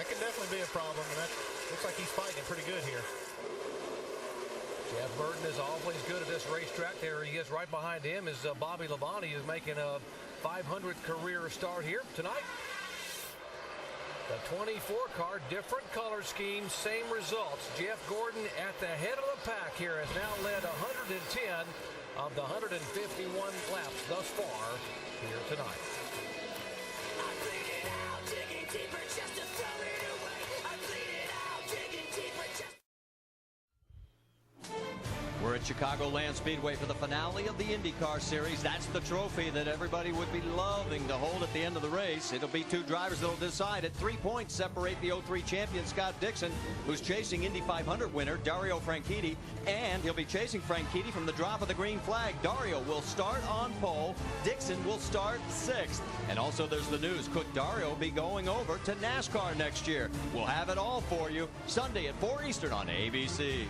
That could definitely be a problem, and that looks like he's fighting pretty good here. Jeff Burton is always good at this racetrack. There he is right behind him is Bobby Labonte, who's making a 500th career start here tonight. The 24 car, different color scheme, same results. Jeff Gordon at the head of the pack here has now led 110 of the 151 laps thus far here tonight. I bleed it out, digging deeper just to throw it away. I bleed it out, digging deeper just. We're at Chicagoland Speedway for the finale of the IndyCar Series. That's the trophy that everybody would be loving to hold at the end of the race. It'll be two drivers that will decide it. 3 points separate the 03 champion Scott Dixon, who's chasing Indy 500 winner Dario Franchitti, and he'll be chasing Franchitti from the drop of the green flag. Dario will start on pole. Dixon will start 6th. And also there's the news. Could Dario be going over to NASCAR next year? We'll have it all for you Sunday at 4 Eastern on ABC.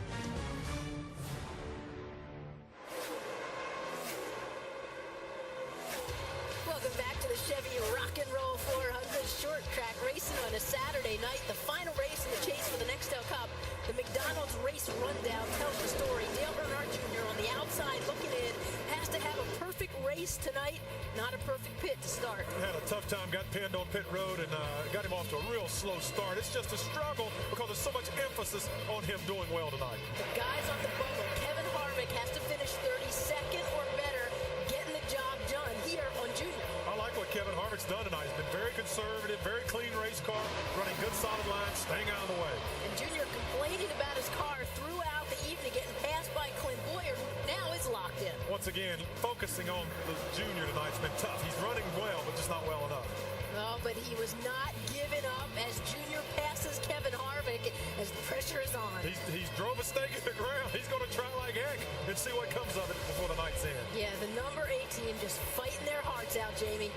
Welcome back to the Chevy Rock and Roll 400 short track racing on a Saturday night. The final race in the chase for the Nextel Cup. The McDonald's race rundown tells the story. Dale Earnhardt Jr. on the outside looking in. Has to have a perfect race tonight. Not a perfect pit to start. Had a tough time, got pinned on pit road, and got him off to a real slow start. It's just a struggle because there's so much emphasis on him doing well tonight. The guys on the bubble, Kevin Harvick has to finish 32nd or better, getting the job done here on Junior. I like what Kevin Harvick's done tonight. He's been very conservative, very clean race car, running good solid lines, staying out of the way. And Junior complaining about his car throughout the evening, getting passed by Clint Boyer, who now is locked in. Once again, focusing on the Junior tonight's been tough. He's running well, but just not well enough. No, but he was not giving up as Junior passes Kevin Harvick as the pressure is on. He's drove a stake in the ground. He's going to try like heck and see what comes of it before the night's end. Yeah, the number 18 just fighting their hearts out, Jamie.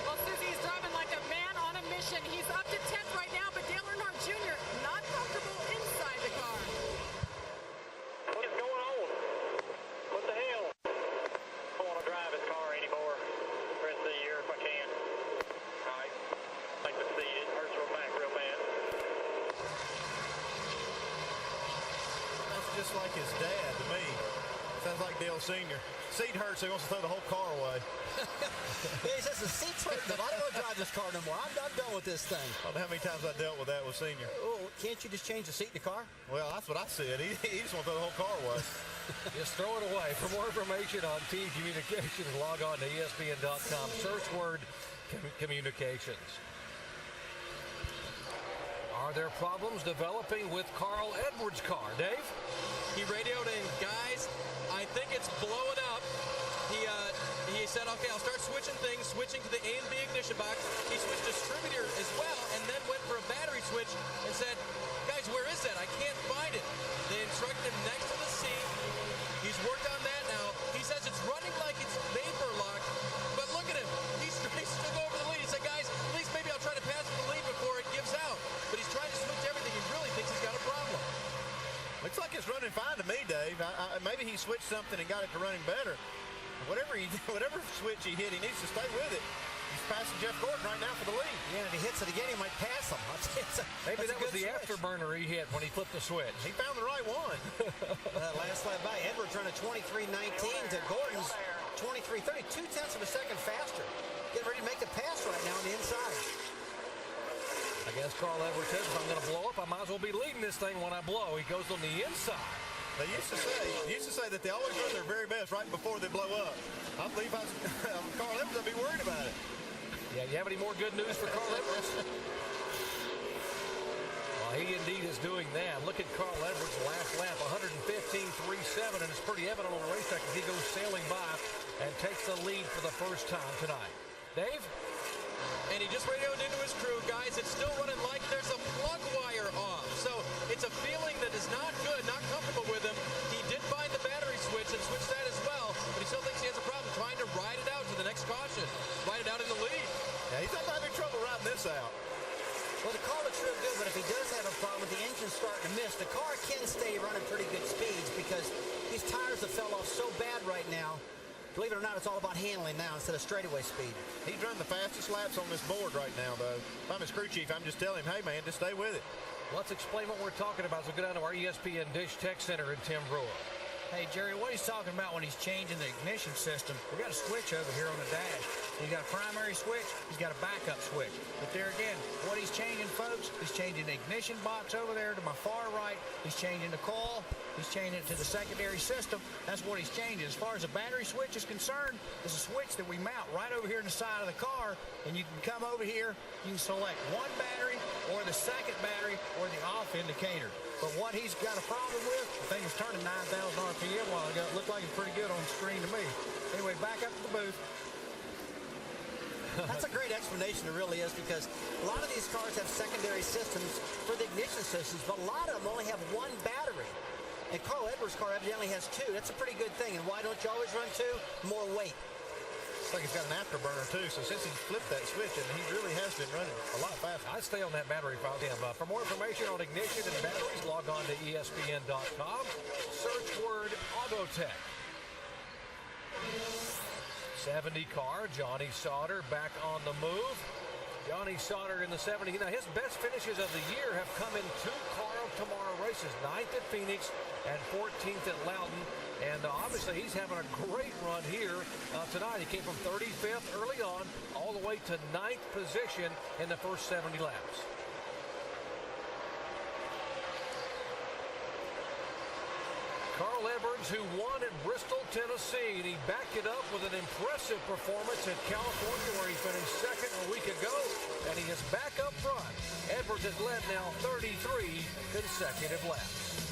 Well, Susie's driving like a man on a mission. He's up to 10th right now, but Dale Earnhardt Jr. not comfortable inside the car. What is going on? What the hell? I don't want to drive his car anymore the rest of the year if I can. All right. Like the seat, it hurts real back real bad. That's just like his dad to me. Sounds like Dale Sr. Seat hurts, so he wants to throw the whole car away. Yeah, he says the seat's hurting him. I don't want to drive this car no more. I'm done with this thing. I don't know how many times I dealt with that with Senior. Oh, can't you just change the seat in the car? Well, that's what I said. He just wants to throw the whole car away. Just throw it away. For more information on team communications, log on to ESPN.com. Search word communications. Are there problems developing with Carl Edwards' car? Dave? He radioed in, guys, I think it's blowing up. He said, okay, I'll start switching things, switching to the A and B ignition box. He switched distributor as well, and then went for a battery switch and said, guys, where is that? I can't find it. They instructed him next to the seat. He's worked on that now. He says it's running like it's vapor locked, but look at him. He's took over the lead. He said, guys, at least maybe I'll try to pass the lead before it gives out. But he's trying to switch everything. He really thinks he's got a problem. Looks like it's running fine to me, Dave. Maybe he switched something and got it to running better. Whatever switch he hit, he needs to stay with it. He's passing Jeff Gordon right now for the lead. Yeah, and if he hits it again, he might pass him. Maybe that was the switch. afterburner he hit when he flipped the switch. He found the right one. Last lap by, Edwards running 23.19 to Gordon's 23.30, 0.2 of a second faster. Getting ready to make the pass right now on the inside. I guess Carl Edwards says if I'm going to blow up, I might as well be leading this thing when I blow. He goes on the inside. They used to say that they always run their very best right before they blow up. I believe Carl Edwards would be worried about it. Yeah, you have any more good news for Carl Edwards? Well, he indeed is doing that. Look at Carl Edwards' last lap, 115.37, and it's pretty evident on the racetrack that he goes sailing by and takes the lead for the first time tonight. Dave? And he just radioed into his crew, guys, it's still running like there's a plug wire off. So it's a feeling that is not good, not comfortable with him. He did find the battery switch and switched that as well, but he still thinks he has a problem trying to ride it out to the next caution, ride it out in the lead. Yeah, he's not having trouble riding this out. Well, the car looks real good, but if he does have a problem with the engine starting to miss, the car can stay running pretty good speeds because these tires have fell off so bad right now Believe it or not, it's all about handling now instead of straightaway speed. He's running the fastest laps on this board right now, though. If I'm his crew chief, I'm just telling him, hey, man, just stay with it. Let's explain what we're talking about. So go down to our ESPN Dish Tech Center in Tim Brewer. Hey, Jerry, what he's talking about when he's changing the ignition system, we got a switch over here on the dash. He's got a primary switch, he's got a backup switch. But there again, what he's changing, folks, he's changing the ignition box over there to my far right. He's changing the coil. He's changing it to the secondary system. That's what he's changing. As far as the battery switch is concerned, it's a switch that we mount right over here in the side of the car, and you can come over here, you can select one battery or the second battery or the off indicator. But what he's got a problem with, the thing was turning 9,000 RPM a while ago. It looked like it's pretty good on the screen to me. Anyway, back up to the booth. That's a great explanation, it really is, because a lot of these cars have secondary systems for the ignition systems, but a lot of them only have one battery. And Carl Edwards' car evidently has two. That's a pretty good thing. And why don't you always run two? More weight. Looks like he's got an afterburner, too. So since he flipped that switch, and he really has been running a lot faster. I'd stay on that battery file. For more information on ignition and batteries, log on to ESPN.com. Search word Autotech. 70 car, Johnny Sauter back on the move. Johnny Sauter in the 70. Now, his best finishes of the year have come in two Car of Tomorrow races, 9th at Phoenix and 14th at Loudon. And obviously, he's having a great run here tonight. He came from 35th early on, all the way to 9th position in the first 70 laps. Carl Edwards, who won at Bristol, Tennessee, and he backed it up with an impressive performance in California, where he finished second a week ago, and he is back up front. Edwards has led now 33 consecutive laps.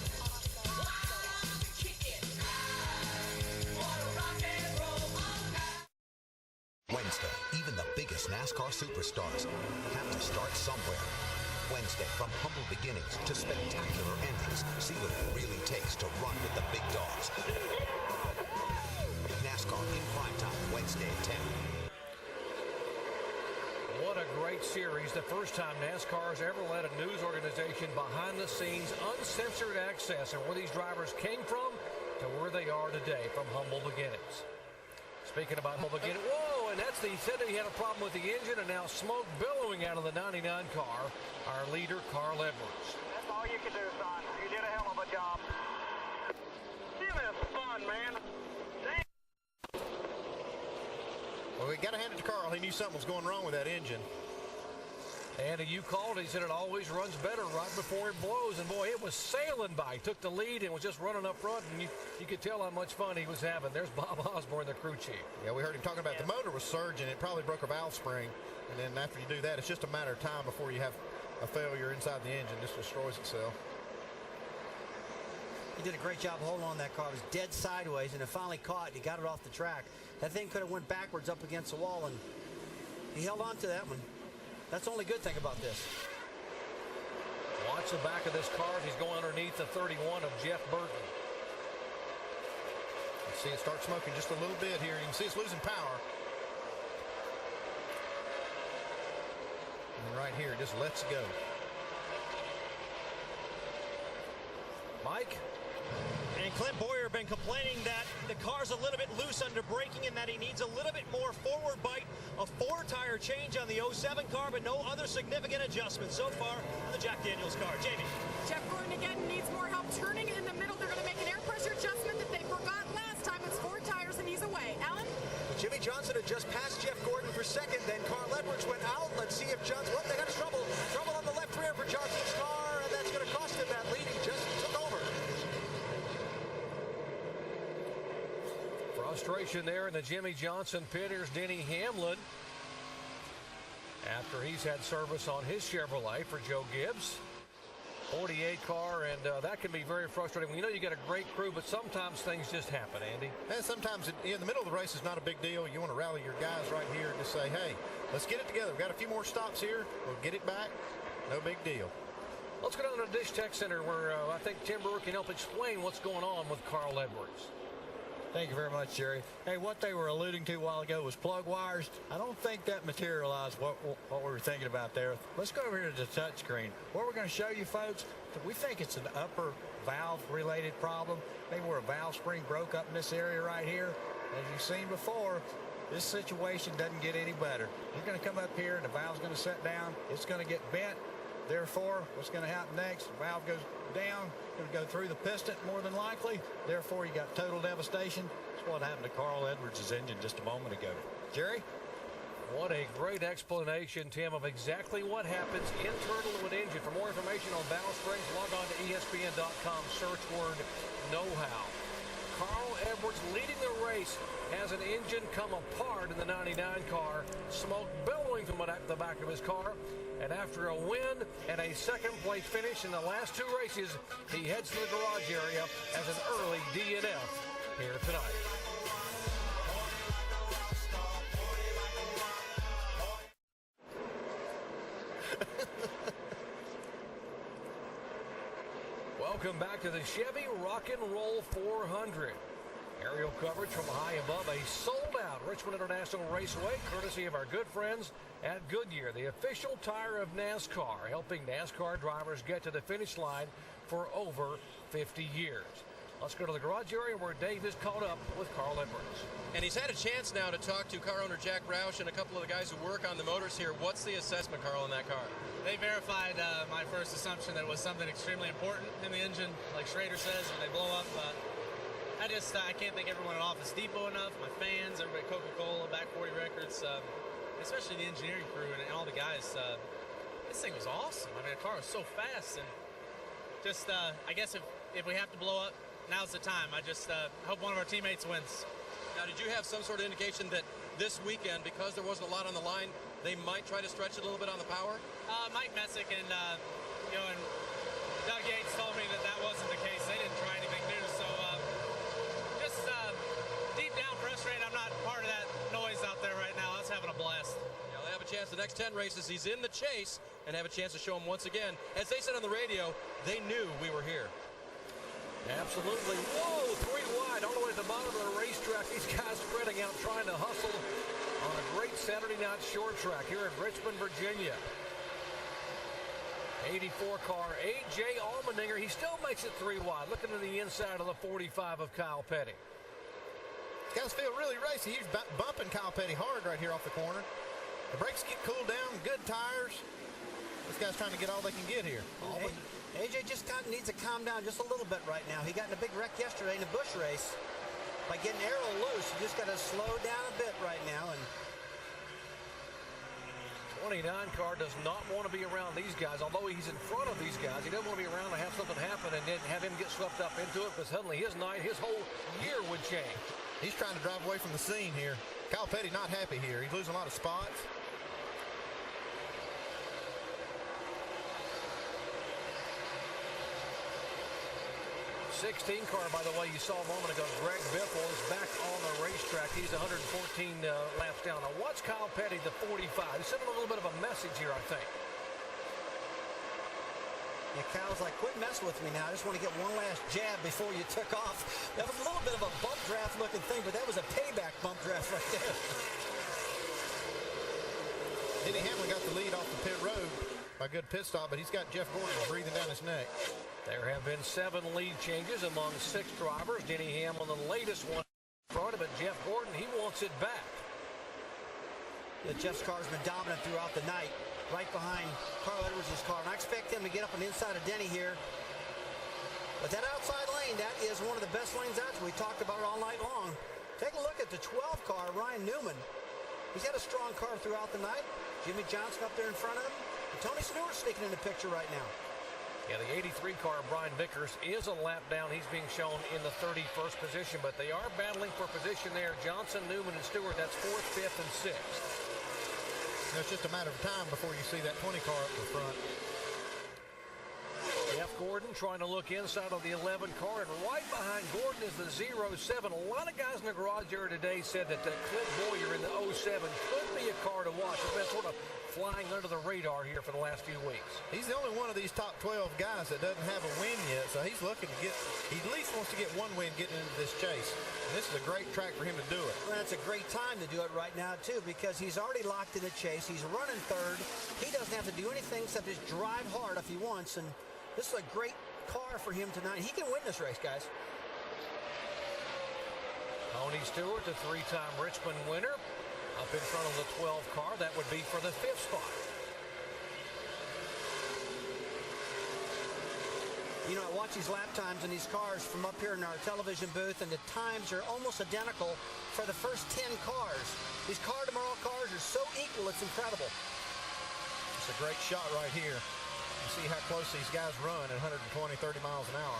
Wednesday, even the biggest NASCAR superstars have to start somewhere. Wednesday, from humble beginnings to spectacular endings, see what it really takes to run with the big dogs. NASCAR in primetime, Wednesday at 10. What a great series. The first time NASCAR has ever let a news organization behind the scenes, uncensored access, and where these drivers came from to where they are today from humble beginnings. Speaking about humble beginnings, whoa, and he said that he had a problem with the engine, and now smoke billowing out of the 99 car. Our leader, Carl Edwards. That's all you can do, son. You did a hell of a job. Give us fun, man. Damn. Well, we got to hand it to Carl. He knew something was going wrong with that engine. And you called it. He said it always runs better right before it blows. And, boy, it was sailing by. He took the lead and was just running up front. And you could tell how much fun he was having. There's Bob Osborne, the crew chief. Yeah, we heard him talking about the motor was surging. It probably broke a valve spring. And then after you do that, it's just a matter of time before you have a failure inside the engine. This destroys itself. He did a great job holding on that car. It was dead sideways, and it finally caught, and he got it off the track. That thing could have went backwards up against the wall, and he held on to that one. That's the only good thing about this. Watch the back of this car as he's going underneath the 31 of Jeff Burton. You see it start smoking just a little bit here. You can see it's losing power. And right here, it just lets go. Mike? And Clint Boyer been complaining that the car's a little bit loose under braking and that he needs a little bit more forward bite. A 4-tire change on the 07 car, but no other significant adjustments so far on the Jack Daniels car. Jamie. Jeff Gordon again needs more help turning in the middle. They're going to make an air pressure adjustment that they forgot last time. It's 4 tires and he's away. Alan? Jimmy Johnson had just passed Jeff Gordon for second. Then Carl Edwards went out. Let's see if Johnson... Well, they got trouble. Trouble on the left rear for Johnson's car, and that's going to cost him that lead. He just took over. Frustration there in the Jimmy Johnson pit. Here's Denny Hamlin after he's had service on his Chevrolet for Joe Gibbs. 48 car, and that can be very frustrating. You know you got a great crew, but sometimes things just happen, Andy. And sometimes in the middle of the race is not a big deal. You want to rally your guys right here and just say, hey, let's get it together. We've got a few more stops here. We'll get it back. No big deal. Let's go down to the Dish Tech Center where I think Tim Brewer can help explain what's going on with Carl Edwards. Thank you very much, Jerry. Hey, what they were alluding to a while ago was plug wires. I don't think that materialized what we were thinking about there. Let's go over here to the touch screen. What we're going to show you folks, we think it's an upper valve related problem. Maybe where a valve spring broke up in this area right here. as you've seen before, this situation doesn't get any better. You're going to come up here, and the valve's going to set down. It's going to get bent. Therefore, what's going to happen next? The valve goes down, going to go through the piston more than likely. Therefore, you got total devastation. That's what happened to Carl Edwards' engine just a moment ago. Jerry? What a great explanation, Tim, of exactly what happens internal to an engine. For more information on valve springs, log on to ESPN.com, search word know-how. Carl Edwards leading the race has an engine come apart in the 99 car, smoke billowing from the back of his car. And after a win and a second-place finish in the last two races, he heads to the garage area as an early DNF here tonight. Welcome back to the Chevy Rock and Roll 400. Aerial coverage from high above a sold-out Richmond International Raceway, courtesy of our good friends at Goodyear, the official tire of NASCAR, helping NASCAR drivers get to the finish line for over 50 years. Let's go to the garage area where Dave is caught up with Carl Edwards. And he's had a chance now to talk to car owner Jack Roush and a couple of the guys who work on the motors here. What's the assessment, Carl, on that car? They verified my first assumption that it was something extremely important in the engine, like Schrader says, when they blow up. I can't thank everyone at Office Depot enough, my fans, everybody at Coca-Cola, Back 40 Records, especially the engineering crew and all the guys. This thing was awesome. I mean, the car was so fast, and just, I guess if we have to blow up, now's the time. I just hope one of our teammates wins. Now, did you have some sort of indication that this weekend, because there wasn't a lot on the line, they might try to stretch it a little bit on the power? Mike Messick and Doug Yates told me that wasn't the case. They didn't try anything new, so just deep down frustrated. I'm not part of that noise out there right now. I was having a blast. Yeah, they have a chance the next 10 races. He's in the chase and have a chance to show him once again. As they said on the radio, they knew we were here. Absolutely. Whoa, 3 wide all the way at the bottom of the racetrack. These guys spreading out, trying to hustle on a great Saturday night short track here in Richmond, Virginia. 84 car, A.J. Allmendinger. He still makes it 3 wide. Looking to the inside of the 45 of Kyle Petty. Guys feel really racy. He's bumping Kyle Petty hard right here off the corner. The brakes get cooled down, good tires. This guy's trying to get all they can get here. AJ just needs to calm down just a little bit right now. He got in a big wreck yesterday in a bush race by getting aero loose. You just got to slow down a bit right now. And 29 car does not want to be around these guys. Although he's in front of these guys, he doesn't want to be around to have something happen and then have him get swept up into it, because suddenly his night, his whole year would change. He's trying to drive away from the scene here. Kyle Petty not happy here. He's losing a lot of spots. 16 car, by the way, you saw a moment ago. Greg Biffle is back on the racetrack. He's 114 laps down. Now watch Kyle Petty, the 45. He's sending a little bit of a message here, I think. Yeah, Kyle's like, quit messing with me now. I just want to get one last jab before you took off. That was a little bit of a bump draft looking thing, but that was a payback bump draft right there. Denny Hamlin got the lead off the pit road by a good pit stop, but he's got Jeff Gordon breathing down his neck. There have been 7 lead changes among 6 drivers. Denny Hamlin, the latest one, brought him, but Jeff Gordon, he wants it back. Yeah, Jeff's car's been dominant throughout the night, right behind Carl Edwards' car. And I expect him to get up on the inside of Denny here. But that outside lane, that is one of the best lanes out there. We talked about it all night long. Take a look at the 12 car, Ryan Newman. He's had a strong car throughout the night. Jimmy Johnson up there in front of him. And Tony Stewart sneaking in the picture right now. Yeah, the 83 car, Brian Vickers, is a lap down. He's being shown in the 31st position, but they are battling for position there. Johnson, Newman, and Stewart, that's 4th, 5th, and 6th. It's just a matter of time before you see that 20 car up the front. Jeff Gordon trying to look inside of the 11 car, and right behind Gordon is the 07. A lot of guys in the garage area today said that Clint Boyer in the 07 could be a car to watch. It's been sort of flying under the radar here for the last few weeks. He's the only one of these top 12 guys that doesn't have a win yet, so he's looking to get, he at least wants to get one win getting into this chase. And this is a great track for him to do it. Well, it's a great time to do it right now, too, because he's already locked in the chase. He's running 3rd. He doesn't have to do anything except just drive hard if he wants, and this is a great car for him tonight. He can win this race, guys. Tony Stewart, the three-time Richmond winner, up in front of the 12 car. That would be for the 5th spot. You know, I watch these lap times in these cars from up here in our television booth, and the times are almost identical for the first 10 cars. These Car Tomorrow cars are so equal, it's incredible. It's a great shot right here. You see how close these guys run at 120, 30 miles an hour.